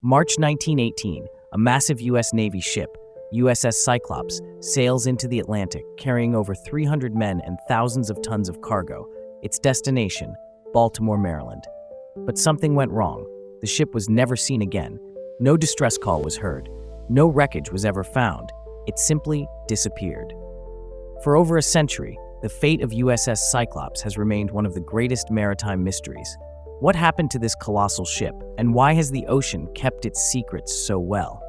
March 1918, a massive U.S. Navy ship, USS Cyclops, sails into the Atlantic, carrying over 300 men and thousands of tons of cargo. Its destination, Baltimore, Maryland. But something went wrong. The ship was never seen again. No distress call was heard. No wreckage was ever found. It simply disappeared. For over a century, the fate of USS Cyclops has remained one of the greatest maritime mysteries. What happened to this colossal ship, and why has the ocean kept its secrets so well?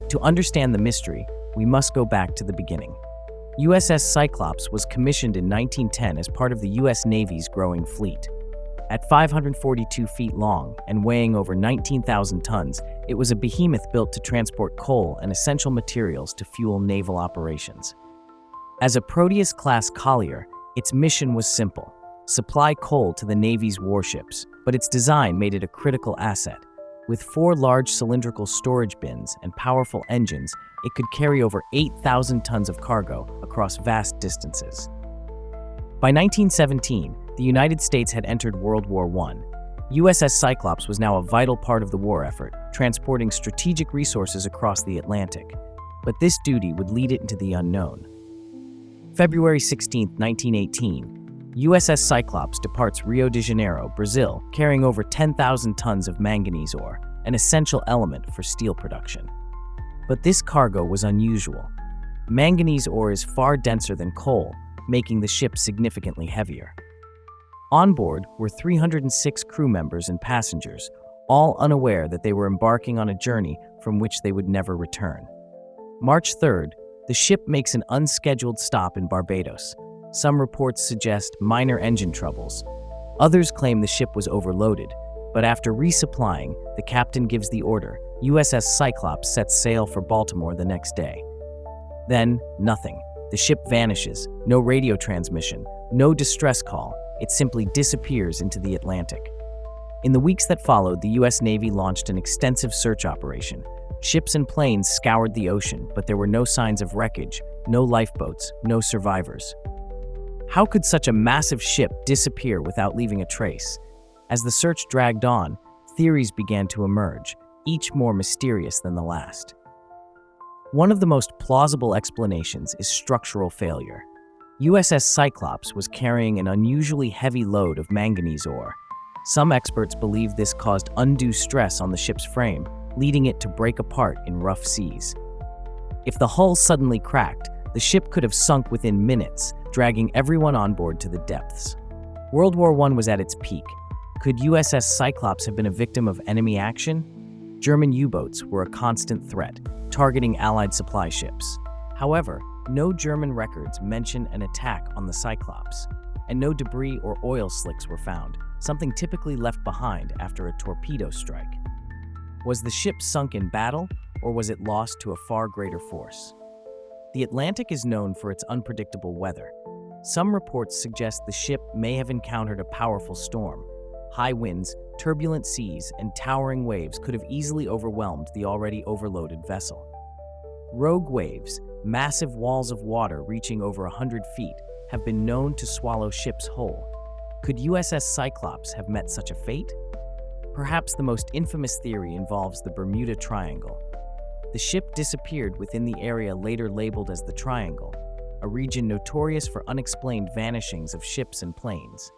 To understand the mystery, we must go back to the beginning. USS Cyclops was commissioned in 1910 as part of the U.S. Navy's growing fleet. At 542 feet long and weighing over 19,000 tons, it was a behemoth built to transport coal and essential materials to fuel naval operations. As a Proteus-class collier, its mission was simple: supply coal to the Navy's warships, but its design made it a critical asset. With 4 large cylindrical storage bins and powerful engines, it could carry over 8,000 tons of cargo across vast distances. By 1917, the United States had entered World War I. USS Cyclops was now a vital part of the war effort, transporting strategic resources across the Atlantic. But this duty would lead it into the unknown. February 16, 1918, USS Cyclops departs Rio de Janeiro, Brazil, carrying over 10,000 tons of manganese ore, an essential element for steel production. But this cargo was unusual. Manganese ore is far denser than coal, making the ship significantly heavier. On board were 306 crew members and passengers, all unaware that they were embarking on a journey from which they would never return. March 3rd, the ship makes an unscheduled stop in Barbados. Some reports suggest minor engine troubles. Others claim the ship was overloaded, but after resupplying, the captain gives the order. USS Cyclops sets sail for Baltimore the next day. Then, nothing. The ship vanishes. No radio transmission, no distress call. It simply disappears into the Atlantic. In the weeks that followed, the U.S. Navy launched an extensive search operation. Ships and planes scoured the ocean, but there were no signs of wreckage, no lifeboats, no survivors. How could such a massive ship disappear without leaving a trace? As the search dragged on, theories began to emerge, each more mysterious than the last. One of the most plausible explanations is structural failure. USS Cyclops was carrying an unusually heavy load of manganese ore. Some experts believe this caused undue stress on the ship's frame, leading it to break apart in rough seas. If the hull suddenly cracked, the ship could have sunk within minutes, dragging everyone on board to the depths. World War I was at its peak. Could USS Cyclops have been a victim of enemy action? German U-boats were a constant threat, targeting Allied supply ships. However, no German records mention an attack on the Cyclops, and no debris or oil slicks were found, something typically left behind after a torpedo strike. Was the ship sunk in battle, or was it lost to a far greater force? The Atlantic is known for its unpredictable weather. Some reports suggest the ship may have encountered a powerful storm. High winds, turbulent seas, and towering waves could have easily overwhelmed the already overloaded vessel. Rogue waves, massive walls of water reaching over 100 feet, have been known to swallow ships whole. Could USS Cyclops have met such a fate? Perhaps the most infamous theory involves the Bermuda Triangle. The ship disappeared within the area later labeled as the Triangle, a region notorious for unexplained vanishings of ships and planes.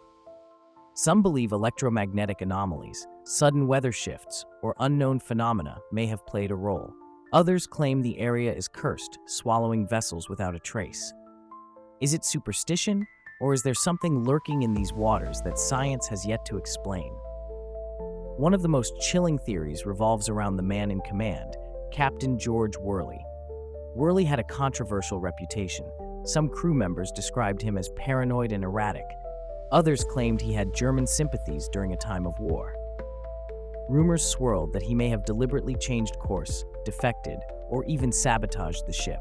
Some believe electromagnetic anomalies, sudden weather shifts, or unknown phenomena may have played a role. Others claim the area is cursed, swallowing vessels without a trace. Is it superstition, or is there something lurking in these waters that science has yet to explain? One of the most chilling theories revolves around the man in command, Captain George Worley. Worley had a controversial reputation. Some crew members described him as paranoid and erratic. Others claimed he had German sympathies during a time of war. Rumors swirled that he may have deliberately changed course, defected, or even sabotaged the ship.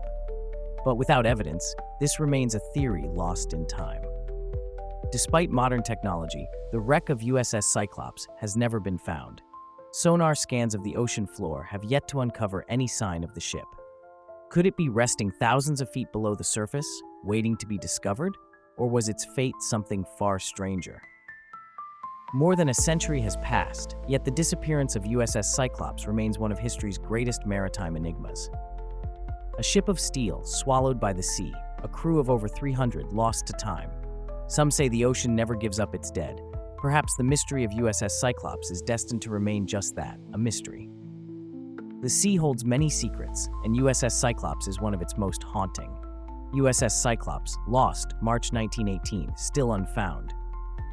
But without evidence, this remains a theory lost in time. Despite modern technology, the wreck of USS Cyclops has never been found. Sonar scans of the ocean floor have yet to uncover any sign of the ship. Could it be resting thousands of feet below the surface, waiting to be discovered? Or was its fate something far stranger? More than a century has passed, yet the disappearance of USS Cyclops remains one of history's greatest maritime enigmas. A ship of steel swallowed by the sea, a crew of over 300 lost to time. Some say the ocean never gives up its dead. Perhaps the mystery of USS Cyclops is destined to remain just that, a mystery. The sea holds many secrets, and USS Cyclops is one of its most haunting. USS Cyclops, lost March 1918, still unfound.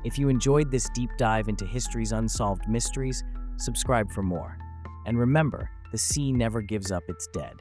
If you enjoyed this deep dive into history's unsolved mysteries, subscribe for more. And remember, the sea never gives up its dead.